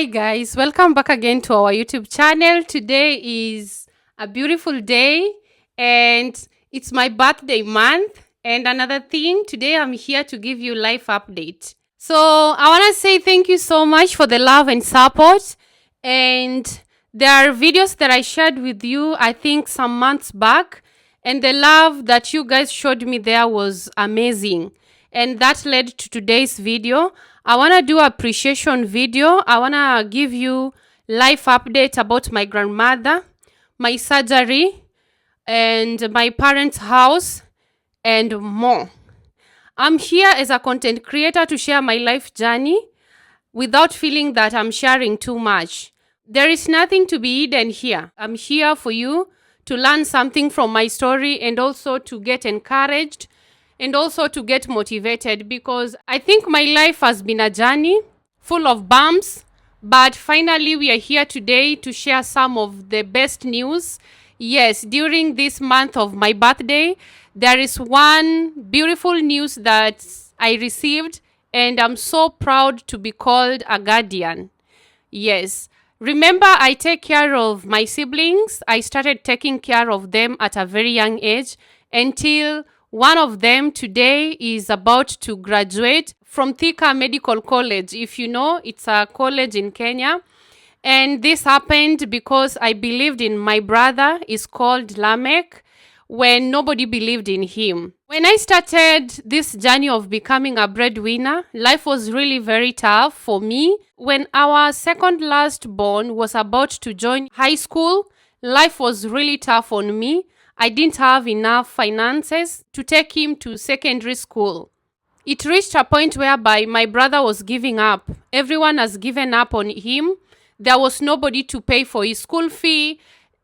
Hi guys, welcome back again to our YouTube channel. Today is a beautiful day and it's my birthday month. And another thing, today I'm here to give you life update. So I want to say thank you so much for the love and support. And there are videos that I shared with you, I think some months back. And the love that you guys showed me there was amazing. And that led to today's video. I want to do appreciation video. I want to give you life update about my grandmother, my surgery, and my parents' house, and more. I'm here as a content creator to share my life journey without feeling that I'm sharing too much. There is nothing to be hidden here. I'm here for you to learn something from my story and also to get encouraged and also to get motivated, because I think my life has been a journey full of bumps, but finally we are here today to share some of the best news. Yes, during this month of my birthday, there is one beautiful news that I received, and I'm so proud to be called a guardian. Yes. Remember, I take care of my siblings. I started taking care of them at a very young age until one of them today is about to graduate from Thika Medical College. If you know, it's a college in Kenya. And this happened because I believed in my brother. He's called Lamech, when nobody believed in him. When I started this journey of becoming a breadwinner, life was really very tough for me. When our second last born was about to join high school, life was really tough on me. I didn't have enough finances to take him to secondary school. It reached a point whereby my brother was giving up. Everyone has given up on him. There was nobody to pay for his school fee.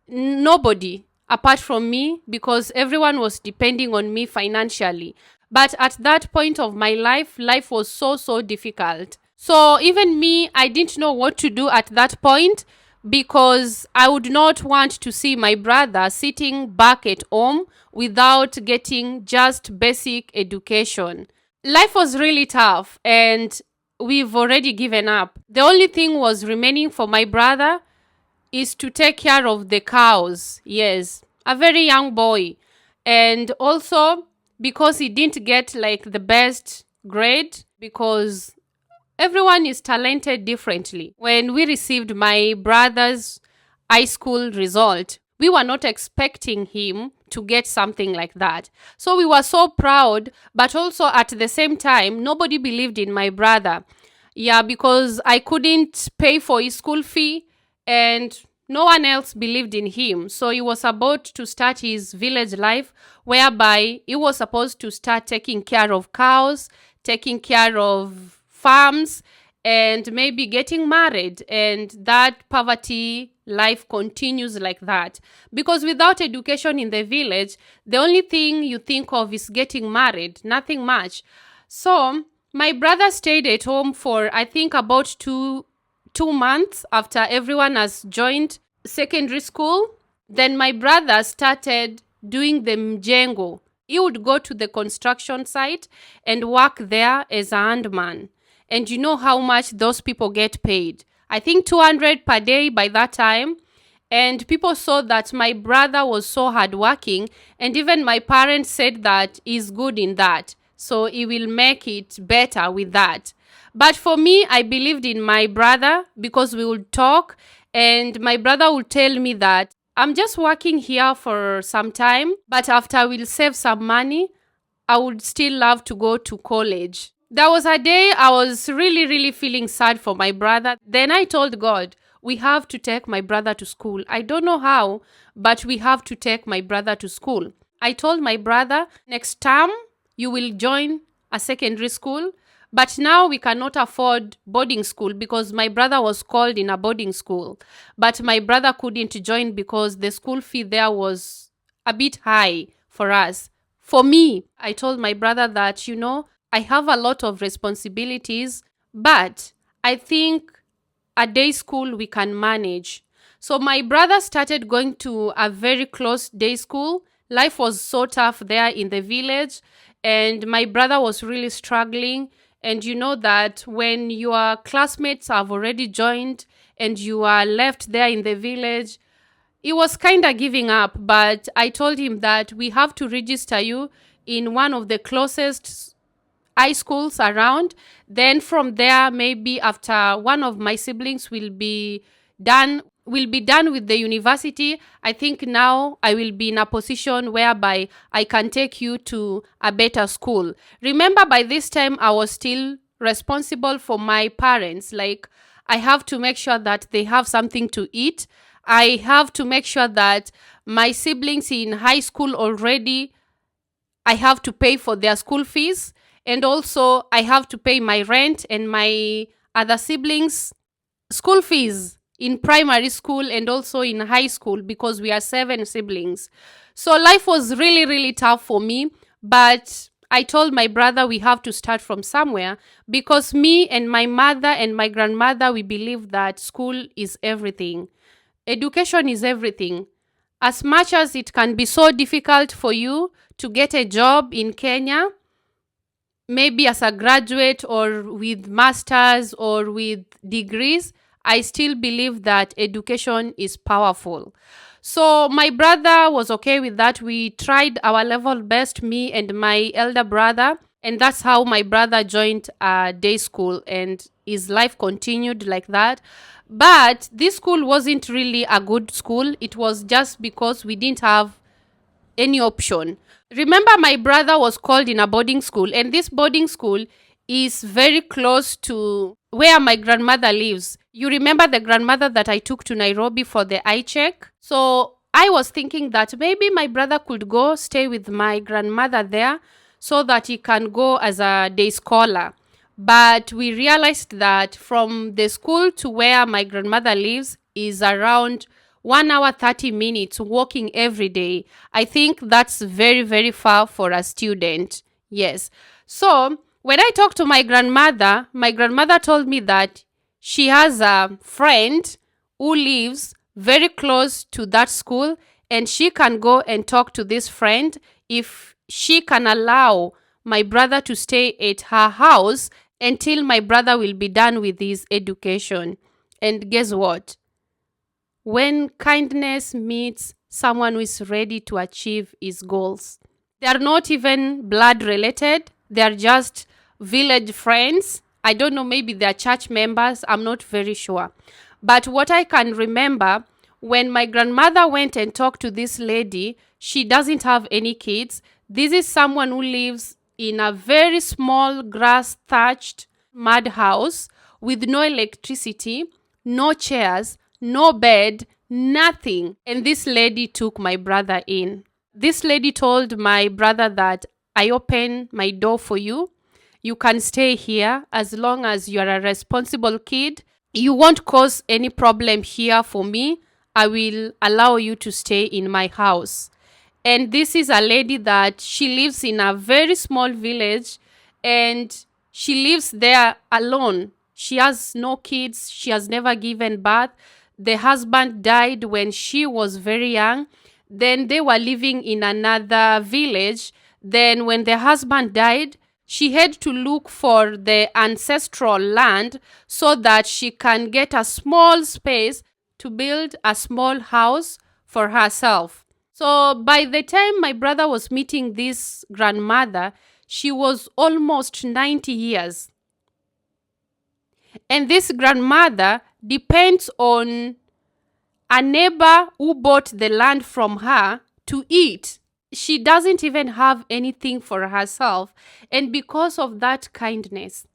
Nobody apart from me, because everyone was depending on me financially. But at that point of my life was so difficult. So even me, I didn't know what to do at that point, because I would not want to see my brother sitting back at home without getting just basic education. Life was really tough and we've already given up. The only thing was remaining for my brother is to take care of the cows. Yes, a very young boy. And also because he didn't get like the best grade, because everyone is talented differently. When we received my brother's high school result, we were not expecting him to get something like that. So we were so proud, but also at the same time, nobody believed in my brother. Yeah, because I couldn't pay for his school fee and no one else believed in him. So he was about to start his village life, whereby he was supposed to start taking care of cows, taking care of farms, and maybe getting married. And that poverty life continues like that. Because without education in the village, the only thing you think of is getting married, nothing much. So my brother stayed at home for, I think, about two months after everyone has joined secondary school. Then my brother started doing the mjengo. He would go to the construction site and work there as a handman. And you know how much those people get paid. I think 200 per day by that time. And people saw that my brother was so hardworking. And even my parents said that he's good in that. So he will make it better with that. But for me, I believed in my brother because we would talk and my brother would tell me that I'm just working here for some time, but after I will save some money, I would still love to go to college. There was a day I was really feeling sad for my brother. Then I told God, we have to take my brother to school. I don't know how, but we have to take my brother to school. I told my brother, next term, you will join a secondary school. But now we cannot afford boarding school because my brother was called in a boarding school. But my brother couldn't join because the school fee there was a bit high for us. For me, I told my brother that, I have a lot of responsibilities, but I think a day school we can manage. So my brother started going to a very close day school. Life was so tough there in the village, and my brother was really struggling. And you know that when your classmates have already joined and you are left there in the village, he was kind of giving up. But I told him that we have to register you in one of the closest high schools around. Then from there, maybe after one of my siblings will be done with the university, I think now I will be in a position whereby I can take you to a better school. Remember, by this time I was still responsible for my parents. Like, I have to make sure that they have something to eat. I have to make sure that my siblings in high school already, I have to pay for their school fees, and also I have to pay my rent and my other siblings' school fees in primary school and also in high school, because we are 7 siblings. So life was really, really tough for me. But I told my brother we have to start from somewhere, because me and my mother and my grandmother, we believe that school is everything. Education is everything. As much as it can be so difficult for you to get a job in Kenya, maybe as a graduate or with masters or with degrees, I still believe that education is powerful. So my brother was okay with that. We tried our level best, me and my elder brother, and that's how my brother joined a day school, and his life continued like that. But this school wasn't really a good school. It was just because we didn't have any option. Remember, my brother was called in a boarding school, and this boarding school is very close to where my grandmother lives. You remember the grandmother that I took to Nairobi for the eye check? So I was thinking that maybe my brother could go stay with my grandmother there so that he can go as a day scholar. But we realized that from the school to where my grandmother lives is around 1 hour 30 minutes walking every day. I think that's very, very far for a student. Yes. So when I talked to my grandmother told me that she has a friend who lives very close to that school, and she can go and talk to this friend if she can allow my brother to stay at her house until my brother will be done with his education. And guess what? When kindness meets someone who is ready to achieve his goals, they are not even blood related, they are just village friends. I don't know, maybe they are church members, I'm not very sure. But what I can remember, when my grandmother went and talked to this lady, she doesn't have any kids. This is someone who lives in a very small grass thatched mud house with no electricity, no chairs, no bed, nothing. And this lady took my brother in. This lady told my brother that I open my door for you. You can stay here as long as you are a responsible kid. You won't cause any problem here for me. I will allow you to stay in my house. And this is a lady that she lives in a very small village, and she lives there alone. She has no kids. She has never given birth. The husband died when she was very young. Then they were living in another village. Then when the husband died, she had to look for the ancestral land so that she can get a small space to build a small house for herself. So by the time my brother was meeting this grandmother, she was almost 90 years. And this grandmother depends on a neighbor who bought the land from her to eat. She doesn't even have anything for herself. And because of that kindness,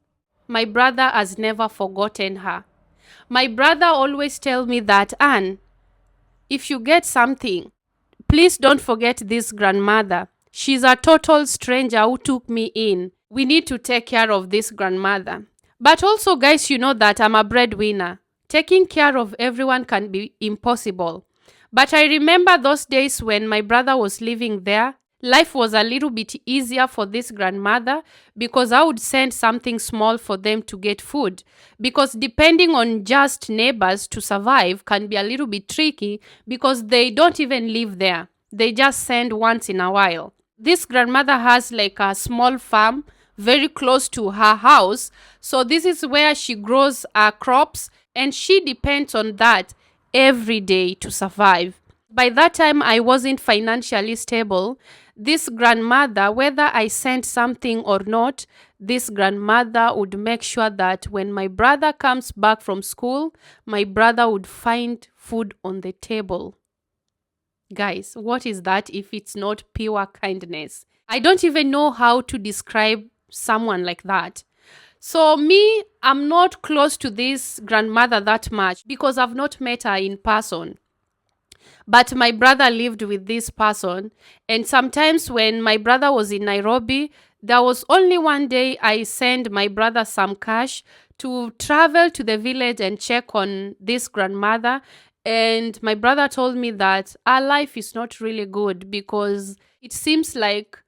my brother has never forgotten her. My brother always tells me that, Anne, if you get something, please don't forget this grandmother. She's a total stranger who took me in. We need to take care of this grandmother. But also, guys, you know that I'm a breadwinner. Taking care of everyone can be impossible. But I remember those days when my brother was living there. Life was a little bit easier for this grandmother because I would send something small for them to get food. Because depending on just neighbors to survive can be a little bit tricky because they don't even live there. They just send once in a while. This grandmother has like a small farm very close to her house. So this is where she grows her crops, and she depends on that every day to survive. By that time, I wasn't financially stable. This grandmother, whether I sent something or not, this grandmother would make sure that when my brother comes back from school, my brother would find food on the table. Guys, what is that if it's not pure kindness? I don't even know how to describe someone like that. So me, I'm not close to this grandmother that much because I've not met her in person. But my brother lived with this person. And sometimes when my brother was in Nairobi, there was only one day I sent my brother some cash to travel to the village and check on this grandmother. And my brother told me that our life is not really good because it seems like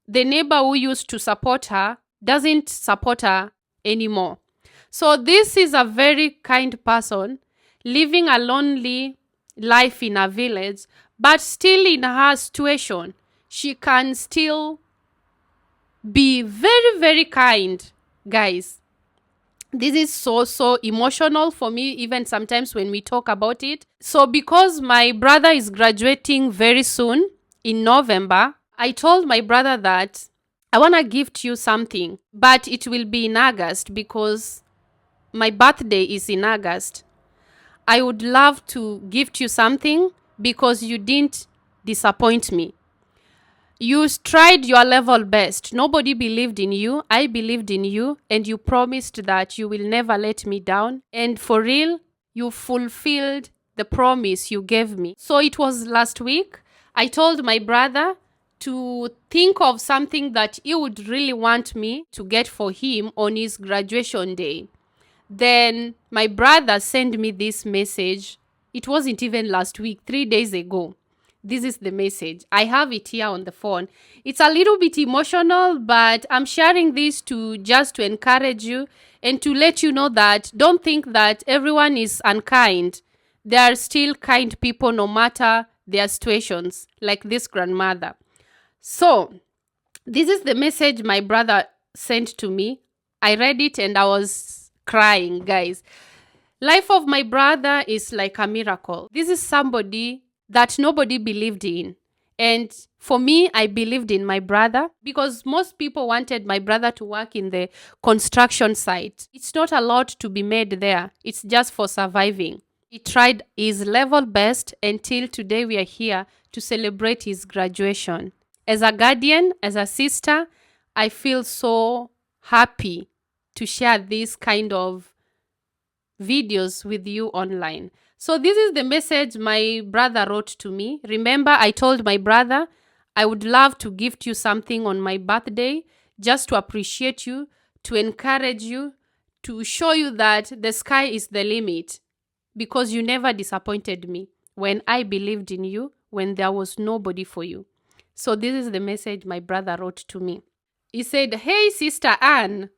the neighbor who used to support her doesn't support her anymore. So this is a very kind person living a lonely life in a village, but still in her situation, she can still be very, very kind. Guys, this is so emotional for me, even sometimes when we talk about it. So because my brother is graduating very soon in November, I told my brother that I want to gift you something, but it will be in August because my birthday is in August. I would love to gift you something because you didn't disappoint me. You tried your level best. Nobody believed in you. I believed in you, and you promised that you will never let me down. And for real, you fulfilled the promise you gave me. So it was last week. I told my brother to think of something that he would really want me to get for him on his graduation day. Then my brother sent me this message. It wasn't even last week, 3 days ago. This is the message. I have it here on the phone. It's a little bit emotional, but I'm sharing this to just to encourage you and to let you know that don't think that everyone is unkind. There are still kind people no matter their situations, like this grandmother. So, this is the message my brother sent to me. I read it and I was crying, guys. Life of my brother is like a miracle. This is somebody that nobody believed in. And for me, I believed in my brother because most people wanted my brother to work in the construction site. It's not a lot to be made there. It's just for surviving. He tried his level best until today we are here to celebrate his graduation. As a guardian, as a sister, I feel so happy to share this kind of videos with you online. So this is the message my brother wrote to me. Remember, I told my brother I would love to gift you something on my birthday just to appreciate you, to encourage you, to show you that the sky is the limit because you never disappointed me when I believed in you, when there was nobody for you. So this is the message my brother wrote to me. He said, "Hey, Sister Anne,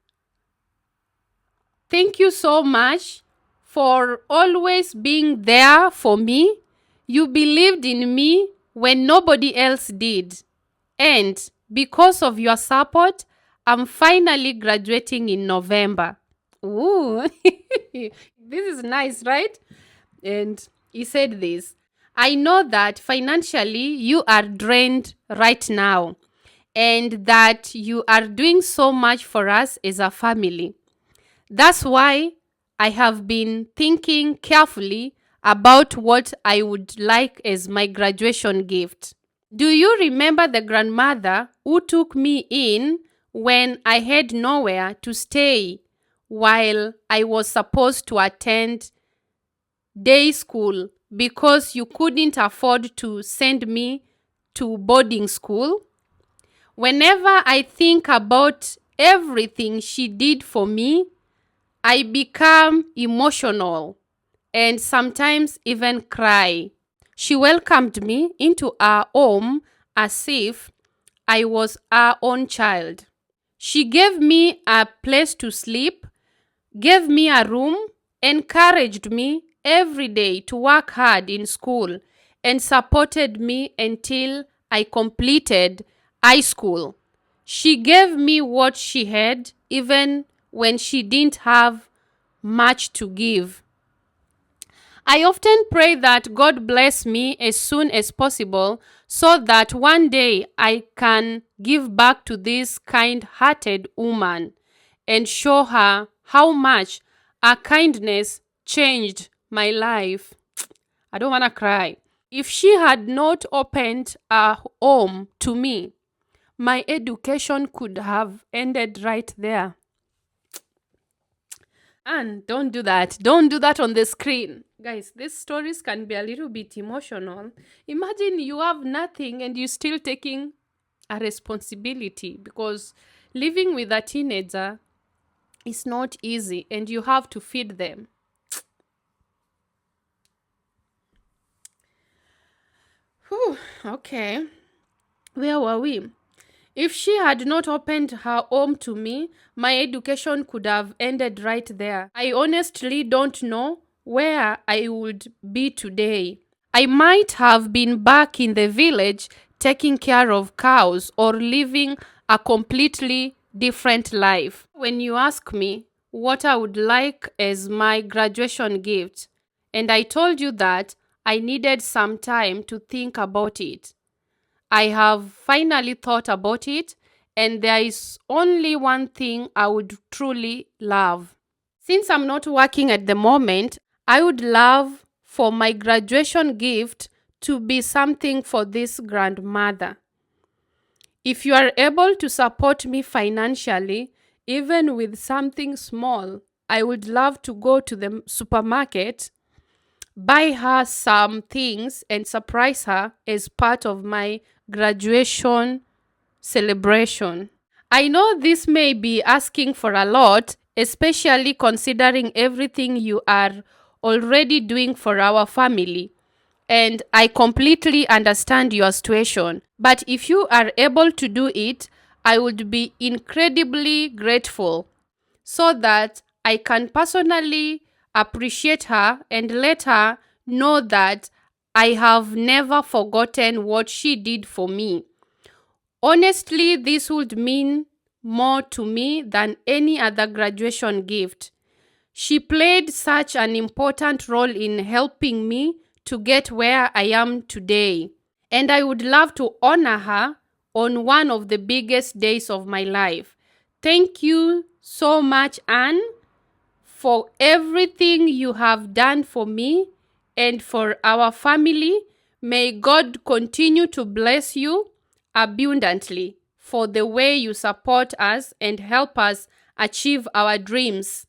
thank you so much for always being there for me. You believed in me when nobody else did. And because of your support, I'm finally graduating in November." Ooh, this is nice, right? And he said this, "I know that financially you are drained right now and that you are doing so much for us as a family. That's why I have been thinking carefully about what I would like as my graduation gift. Do you remember the grandmother who took me in when I had nowhere to stay while I was supposed to attend day school because you couldn't afford to send me to boarding school? Whenever I think about everything she did for me, I become emotional and sometimes even cry. She welcomed me into her home as if I was her own child. She gave me a place to sleep, gave me a room, encouraged me every day to work hard in school, and supported me until I completed high school. She gave me what she had, even when she didn't have much to give. I often pray that God bless me as soon as possible so that one day I can give back to this kind hearted woman and show her how much her kindness changed my life. I don't want to cry. If she had not opened her home to me, my education could have ended right there. And don't do that. Don't do that on the screen. Guys, these stories can be a little bit emotional. Imagine you have nothing and you still taking a responsibility, because living with a teenager is not easy and you have to feed them. Whew, okay. Where were we? If she had not opened her home to me, my education could have ended right there. I honestly don't know where I would be today. I might have been back in the village taking care of cows or living a completely different life. When you ask me what I would like as my graduation gift, and I told you that I needed some time to think about it, I have finally thought about it, and there is only one thing I would truly love. Since I'm not working at the moment, I would love for my graduation gift to be something for this grandmother. If you are able to support me financially, even with something small, I would love to go to the supermarket, buy her some things, and surprise her as part of my graduation celebration. I know this may be asking for a lot, especially considering everything you are already doing for our family. And I completely understand your situation. But if you are able to do it, I would be incredibly grateful so that I can personally appreciate her and let her know that I have never forgotten what she did for me. Honestly, this would mean more to me than any other graduation gift. She played such an important role in helping me to get where I am today, and I would love to honor her on one of the biggest days of my life. Thank you so much, Anne, for everything you have done for me and for our family. May God continue to bless you abundantly for the way you support us and help us achieve our dreams.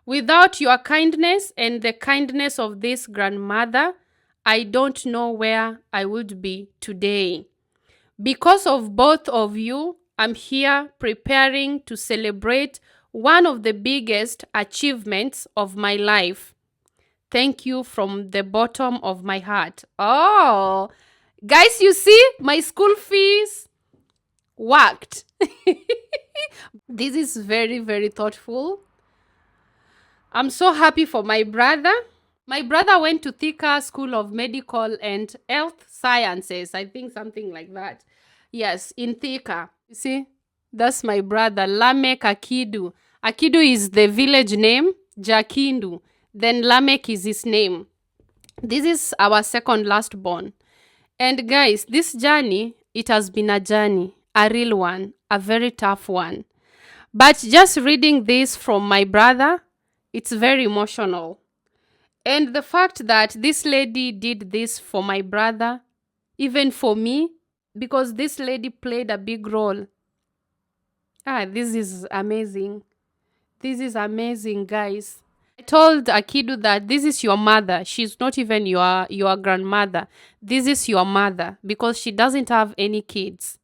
Without your kindness and the kindness of this grandmother, I don't know where I would be today. Because of both of you, I'm here preparing to celebrate one of the biggest achievements of my life. Thank you from the bottom of my heart. Oh, guys, you see, my school fees worked. This is very, very thoughtful. I'm so happy for my brother. My brother went to Thika School of Medical and Health Sciences. I think something like that. Yes, in Thika. You see, that's my brother, Lamek Akidu. Akidu is the village name, Jakindu. Then Lamek is his name. This is our second last born. And guys, this journey, it has been a journey, a real one, a very tough one. But just reading this from my brother, it's very emotional. And the fact that this lady did this for my brother, even for me, because this lady played a big role. This is amazing. This is amazing, guys. I told Akidu that this is your mother. She's not even your grandmother. This is your mother because she doesn't have any kids.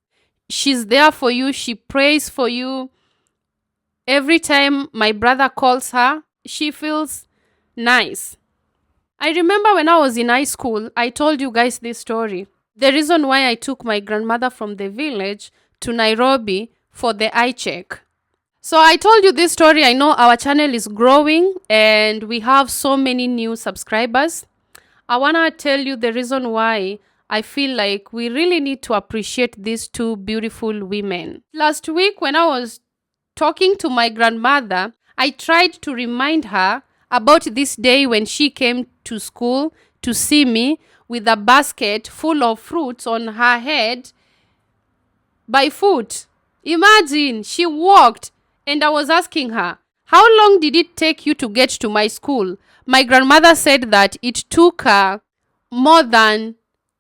She's there for you. She prays for you. Every time my brother calls her, she feels nice. I remember when I was in high school, I told you guys this story. The reason why I took my grandmother from the village to Nairobi for the eye check. So I told you this story. I know our channel is growing and we have so many new subscribers. I want to tell you the reason why I feel like we really need to appreciate these two beautiful women. Last week, when I was talking to my grandmother, I tried to remind her about this day when she came to school to see me with a basket full of fruits on her head by foot. Imagine, she walked, and I was asking her, "How long did it take you to get to my school?" My grandmother said that it took her more than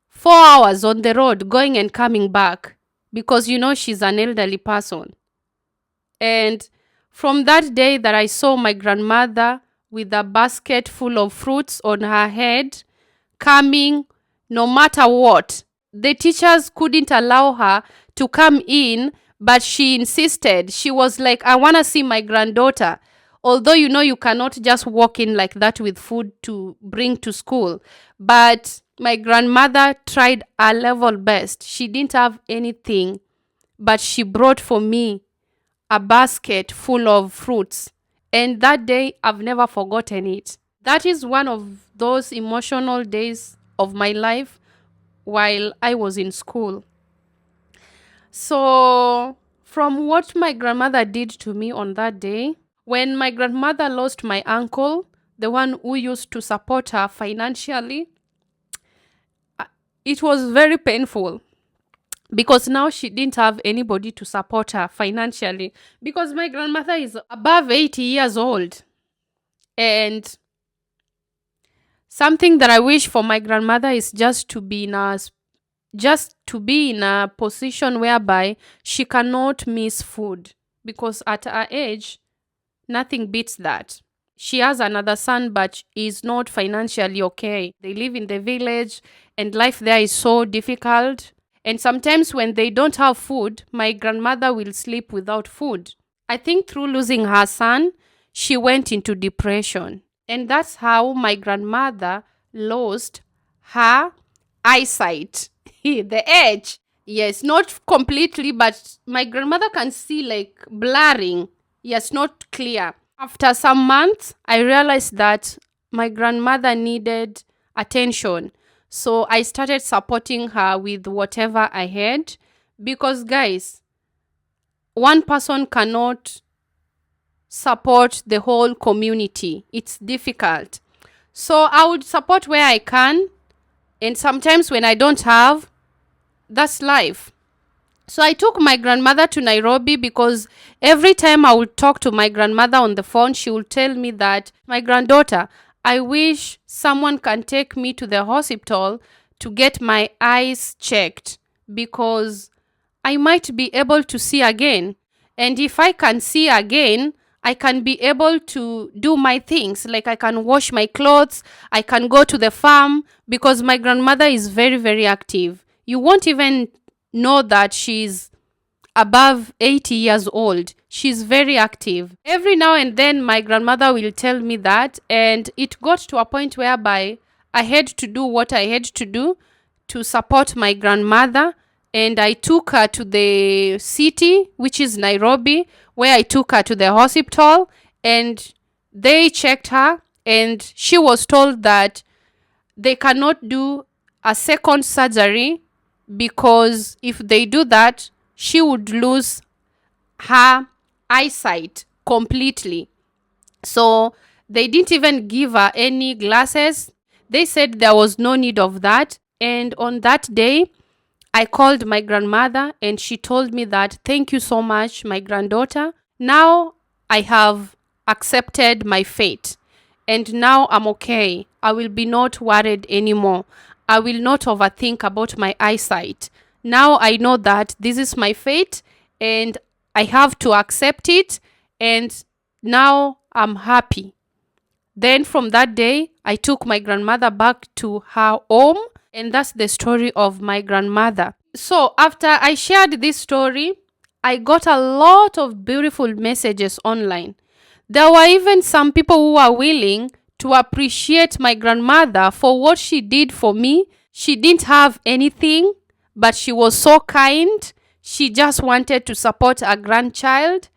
4 hours on the road going and coming back because she's an elderly person. And from that day that I saw my grandmother with a basket full of fruits on her head, coming no matter what, the teachers couldn't allow her to come in, but she insisted. She was like, "I want to see my granddaughter." Although you cannot just walk in like that with food to bring to school. But my grandmother tried her level best. She didn't have anything, but she brought for me a basket full of fruits. And that day, I've never forgotten it. That is one of those emotional days of my life while I was in school. So, from what my grandmother did to me on that day, when my grandmother lost my uncle, the one who used to support her financially, it was very painful because now she didn't have anybody to support her financially because my grandmother is above 80 years old. And something that I wish for my grandmother is just to be in a position whereby she cannot miss food, because at her age nothing beats that. She has another son, but is not financially okay. They live in the village and life there is so difficult. And sometimes when they don't have food, my grandmother will sleep without food. I think through losing her son, she went into depression. And that's how my grandmother lost her eyesight. The edge. Yes, not completely, but my grandmother can see like blurring. Yes, not clear. After some months, I realized that my grandmother needed attention. So I started supporting her with whatever I had. Because, guys, one person cannot support the whole community. It's difficult. So I would support where I can. And sometimes when I don't have, that's life. So I took my grandmother to Nairobi because every time I would talk to my grandmother on the phone, she would tell me that, "My granddaughter, I wish someone can take me to the hospital to get my eyes checked because I might be able to see again. And if I can see again, I can be able to do my things. Like I can wash my clothes, I can go to the farm," because my grandmother is very, very active. You won't even know that she's above 80 years old. She's very active. Every now and then, my grandmother will tell me that, and it got to a point whereby I had to do what I had to do to support my grandmother. And I took her to the city, which is Nairobi, where I took her to the hospital, and they checked her, and she was told that they cannot do a second surgery because if they do that, she would lose her eyesight completely. So they didn't even give her any glasses. They said there was no need of that. And on that day, I called my grandmother and she told me that, "Thank you so much, my granddaughter. Now I have accepted my fate. And now I'm okay. I will be not worried anymore. I will not overthink about my eyesight. Now I know that this is my fate and I have to accept it. And now I'm happy." Then from that day, I took my grandmother back to her home. And that's the story of my grandmother. So after I shared this story, I got a lot of beautiful messages online. There were even some people who were willing to appreciate my grandmother for what she did for me. She didn't have anything, but she was so kind. She just wanted to support a grandchild.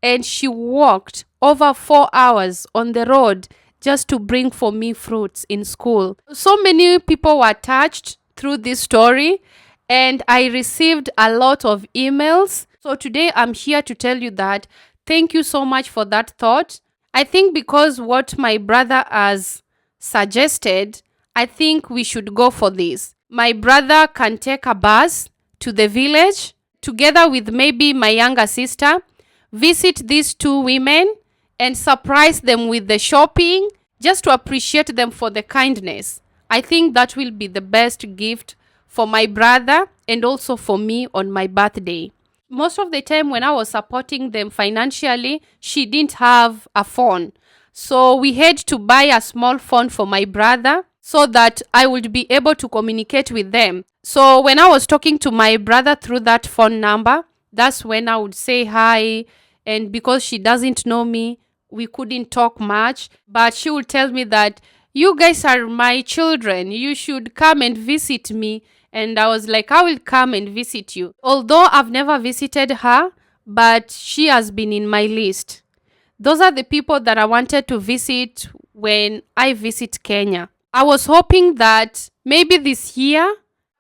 And she walked over 4 hours on the road just to bring for me fruits in school. So many people were touched through this story, and I received a lot of emails. So today I'm here to tell you that thank you so much for that thought. I think because what my brother has suggested, I think we should go for this. My brother can take a bus to the village together with maybe my younger sister, visit these two women, and surprise them with the shopping just to appreciate them for the kindness. I think that will be the best gift for my brother and also for me on my birthday. Most of the time when I was supporting them financially, she didn't have a phone. So we had to buy a small phone for my brother so that I would be able to communicate with them. So when I was talking to my brother through that phone number, that's when I would say hi. And because she doesn't know me, we couldn't talk much. But she would tell me that you guys are my children. You should come and visit me. And I was like, I will come and visit you. Although I've never visited her, but she has been in my list. Those are the people that I wanted to visit when I visit Kenya. I was hoping that maybe this year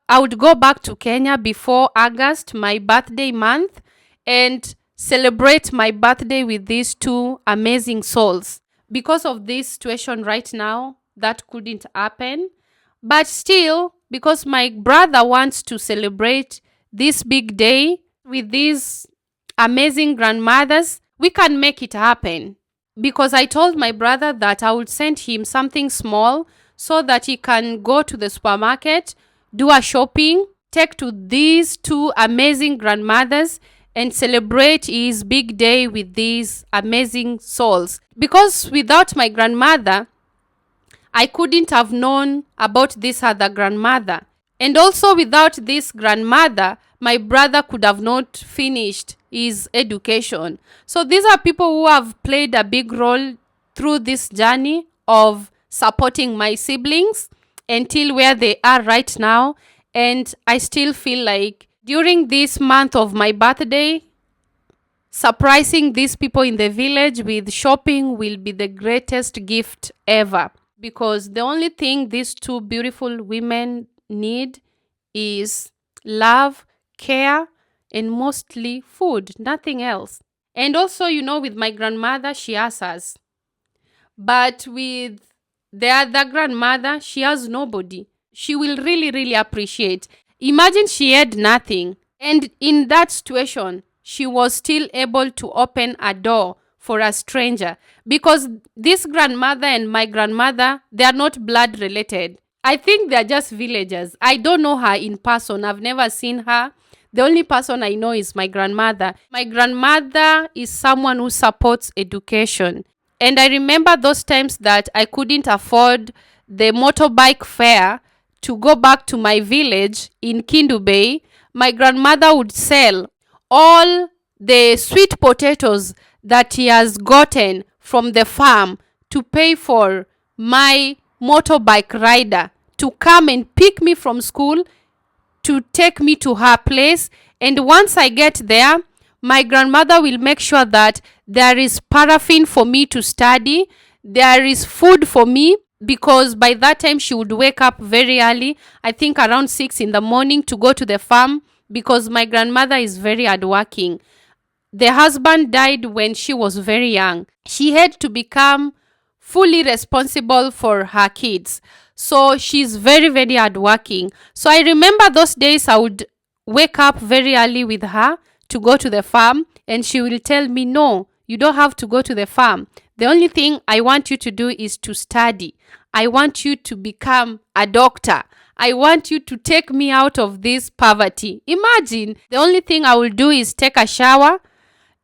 I would go back to Kenya before August, my birthday month, and celebrate my birthday with these two amazing souls. Because of this situation right now, that couldn't happen. But still, because my brother wants to celebrate this big day with these amazing grandmothers, we can make it happen. Because I told my brother that I would send him something small so that he can go to the supermarket, do a shopping, take to these two amazing grandmothers and celebrate his big day with these amazing souls. Because without my grandmother, I couldn't have known about this other grandmother. And also without this grandmother, my brother could have not finished his education. So these are people who have played a big role through this journey of supporting my siblings until where they are right now. And I still feel like during this month of my birthday, surprising these people in the village with shopping will be the greatest gift ever. Because the only thing these two beautiful women need is love, care, and mostly food, nothing else. And also, with my grandmother, she has us. But with the other grandmother, she has nobody. She will really, really appreciate. Imagine she had nothing. And in that situation, she was still able to open a door for a stranger, because this grandmother and my grandmother, they are not blood related. I think they're just villagers. I don't know her in person. I've never seen her. The only person I know is my grandmother. My grandmother is someone who supports education. And I remember those times that I couldn't afford the motorbike fare to go back to my village in Kindu Bay. My grandmother would sell all the sweet potatoes that he has gotten from the farm to pay for my motorbike rider to come and pick me from school, to take me to her place. And once I get there, my grandmother will make sure that there is paraffin for me to study, there is food for me, because by that time she would wake up very early, I think around 6 in the morning, to go to the farm, because my grandmother is very hardworking. The husband died when she was very young. She had to become fully responsible for her kids. So she's very, very hardworking. So I remember those days I would wake up very early with her to go to the farm, and she will tell me, no, you don't have to go to the farm. The only thing I want you to do is to study. I want you to become a doctor. I want you to take me out of this poverty. Imagine, the only thing I will do is take a shower,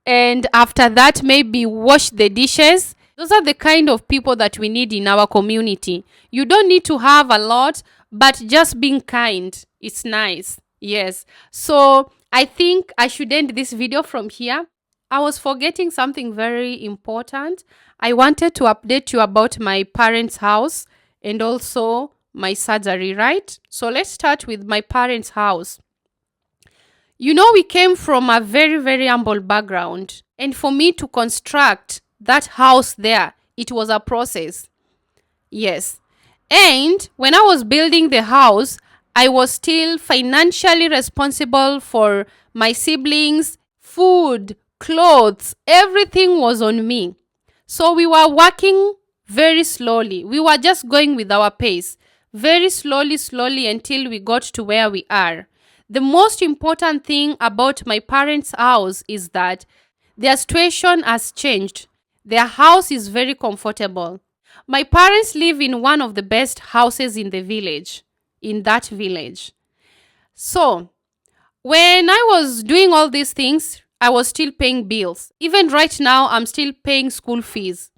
and after that, maybe wash the dishes. Those are the kind of people that we need in our community. You don't need to have a lot, but just being kind, it's nice. Yes. So I think I should end this video from here. I was forgetting something very important. I wanted to update you about my parents' house and also my surgery, right? So let's start with my parents' house. We came from a very, very humble background. And for me to construct that house there, it was a process. Yes. And when I was building the house, I was still financially responsible for my siblings, food, clothes, everything was on me. So we were working very slowly. We were just going with our pace, very slowly until we got to where we are. The most important thing about my parents' house is that their situation has changed. Their house is very comfortable. My parents live in one of the best houses in the village, in that village. So, when I was doing all these things, I was still paying bills. Even right now, I'm still paying school fees.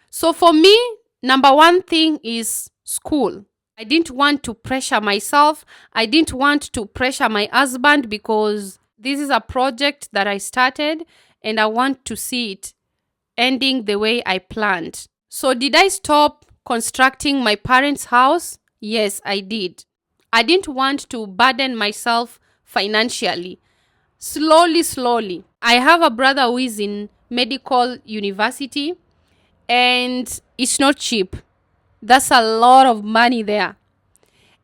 So, for me, number one thing is school. I didn't want to pressure myself. I didn't want to pressure my husband because this is a project that I started and I want to see it ending the way I planned. So, did I stop constructing my parents' house? Yes, I did. I didn't want to burden myself financially. Slowly. I have a brother who is in medical university and it's not cheap. That's a lot of money there.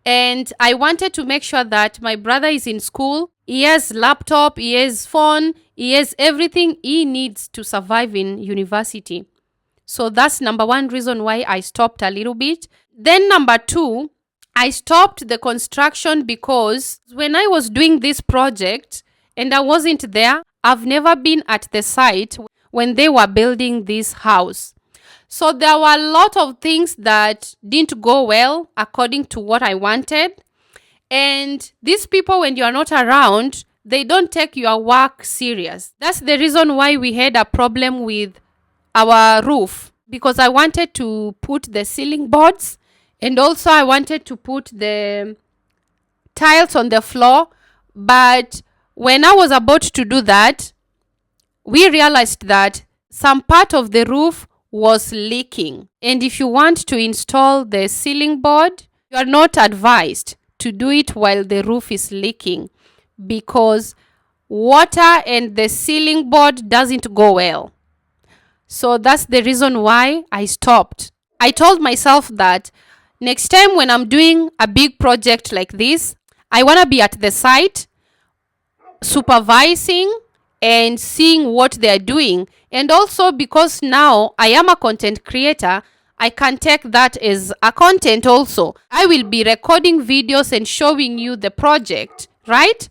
And I wanted to make sure that my brother is in school. He has laptop, he has phone, he has everything he needs to survive in university. So that's number one reason why I stopped a little bit. Then number two, I stopped the construction because when I was doing this project and I wasn't there, I've never been at the site when they were building this house. So there were a lot of things that didn't go well according to what I wanted. And these people, when you are not around, they don't take your work serious. That's the reason why we had a problem with our roof, because I wanted to put the ceiling boards and also I wanted to put the tiles on the floor. But when I was about to do that, we realized that some part of the roof was leaking. And if you want to install the ceiling board, you are not advised to do it while the roof is leaking because water and the ceiling board doesn't go well. So that's the reason why I stopped. I told myself that next time when I'm doing a big project like this, I want to be at the site supervising and seeing what they're doing. And also because now I am a content creator, I can take that as a content also. I will be recording videos and showing you the project, right?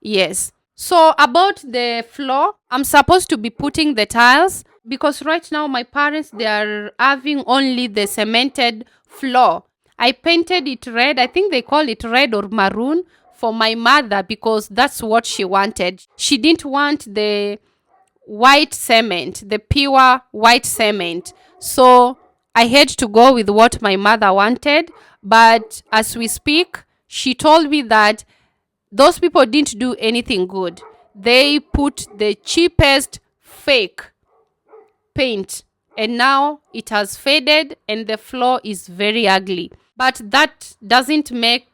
Yes. So about the floor, I'm supposed to be putting the tiles because right now my parents, they are having only the cemented floor. I painted it red. I think they call it red or maroon for my mother because that's what she wanted. She didn't want the white cement, the pure white cement. So I had to go with what my mother wanted. But as we speak, she told me that those people didn't do anything good. They put the cheapest fake paint and now it has faded and the floor is very ugly. But that doesn't make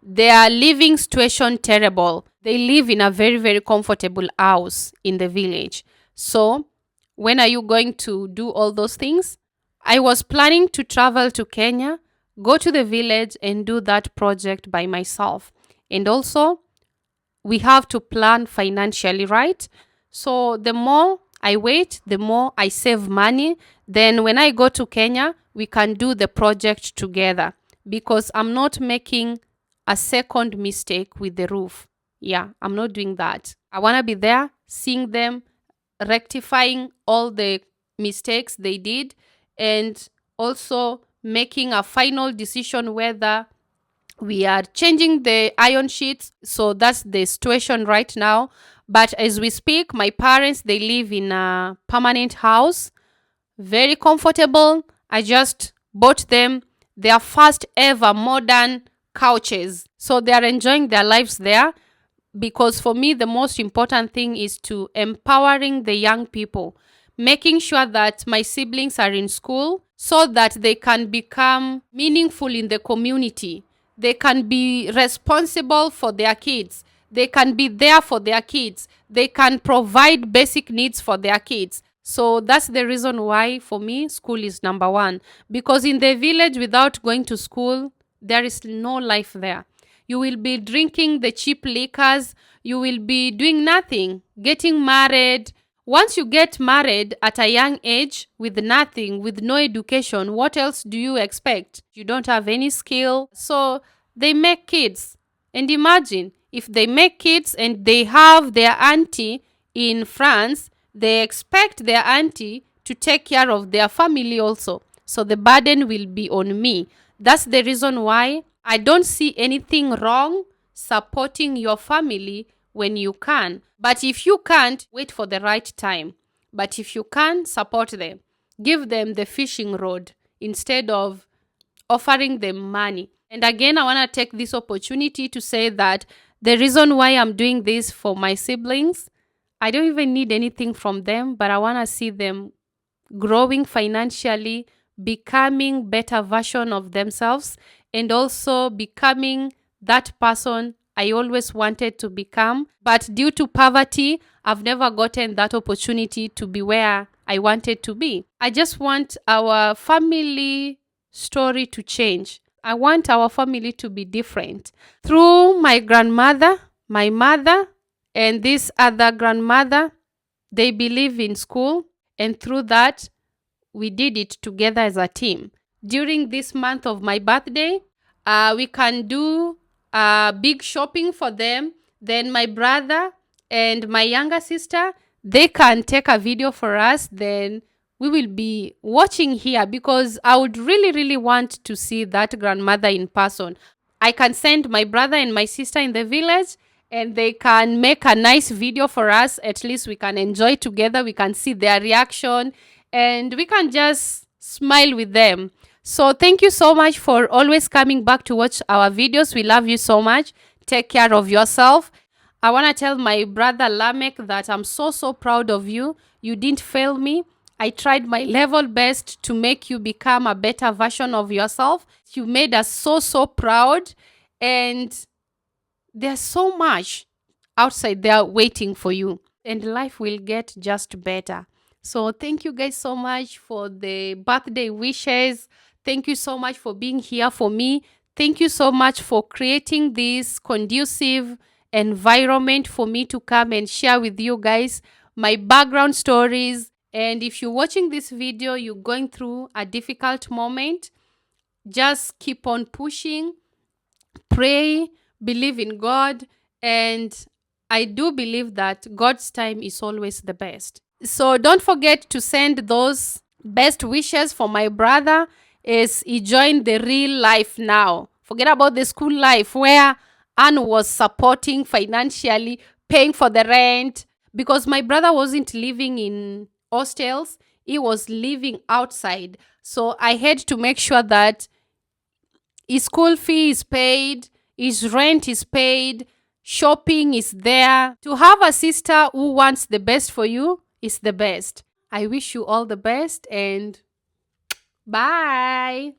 their living situation terrible. They live in a very comfortable house in the village. So, when are you going to do all those things? I was planning to travel to Kenya, go to the village and do that project by myself. And also, we have to plan financially, right? So, the more I wait, the more I save money. Then, when I go to Kenya, we can do the project together because I'm not making a second mistake with the roof. Yeah, I'm not doing that. I want to be there, seeing them rectifying all the mistakes they did and also making a final decision whether we are changing the iron sheets. So that's the situation right now. But as we speak, my parents, they live in a permanent house, very comfortable. I just bought them their first ever modern couches. So they are enjoying their lives there because for me, the most important thing is to empowering the young people, making sure that my siblings are in school so that they can become meaningful in the community. They can be responsible for their kids. They can be there for their kids. They can provide basic needs for their kids. So that's the reason why for me, school is number one. Because in the village, without going to school, there is no life there. You will be drinking the cheap liquors. You will be doing nothing, getting married. Once you get married at a young age with nothing, with no education, what else do you expect? You don't have any skill. So they make kids. And imagine if they make kids and they have their auntie in France, they expect their auntie to take care of their family also. So the burden will be on me. That's the reason why I don't see anything wrong supporting your family when you can. But if you can't, wait for the right time. But if you can, support them. Give them the fishing rod instead of offering them money. And again, I want to take this opportunity to say that the reason why I'm doing this for my siblings, I don't even need anything from them, but I want to see them growing financially, becoming better version of themselves, and also becoming that person I always wanted to become. But due to poverty, I've never gotten that opportunity to be where I wanted to be. I just want our family story to change. I want our family to be different. Through my grandmother, my mother, and this other grandmother, they believe in school, and through that, we did it together as a team. During this month of my birthday, we can do big shopping for them. Then my brother and my younger sister, they can take a video for us. Then we will be watching here because I would really, really want to see that grandmother in person. I can send my brother and my sister in the village and they can make a nice video for us. At least we can enjoy together. We can see their reaction and we can just smile with them. So thank you so much for always coming back to watch our videos. We love you so much. Take care of yourself. I want to tell my brother Lamek that I'm so, so proud of you. You didn't fail me. I tried my level best to make you become a better version of yourself. You made us so, so proud. And there's so much outside there waiting for you. And life will get just better. So thank you guys so much for the birthday wishes. Thank you so much for being here for me. Thank you so much for creating this conducive environment for me to come and share with you guys my background stories. And if you're watching this video, you're going through a difficult moment, just keep on pushing, pray, believe in God, and I do believe that God's time is always the best. So don't forget to send those best wishes for my brother as he joined the real life now. Forget about the school life where Anne was supporting financially, paying for the rent, because my brother wasn't living in hostels. He was living outside. So I had to make sure that his school fee is paid, his rent is paid, shopping is there. To have a sister who wants the best for you is the best. I wish you all the best and bye.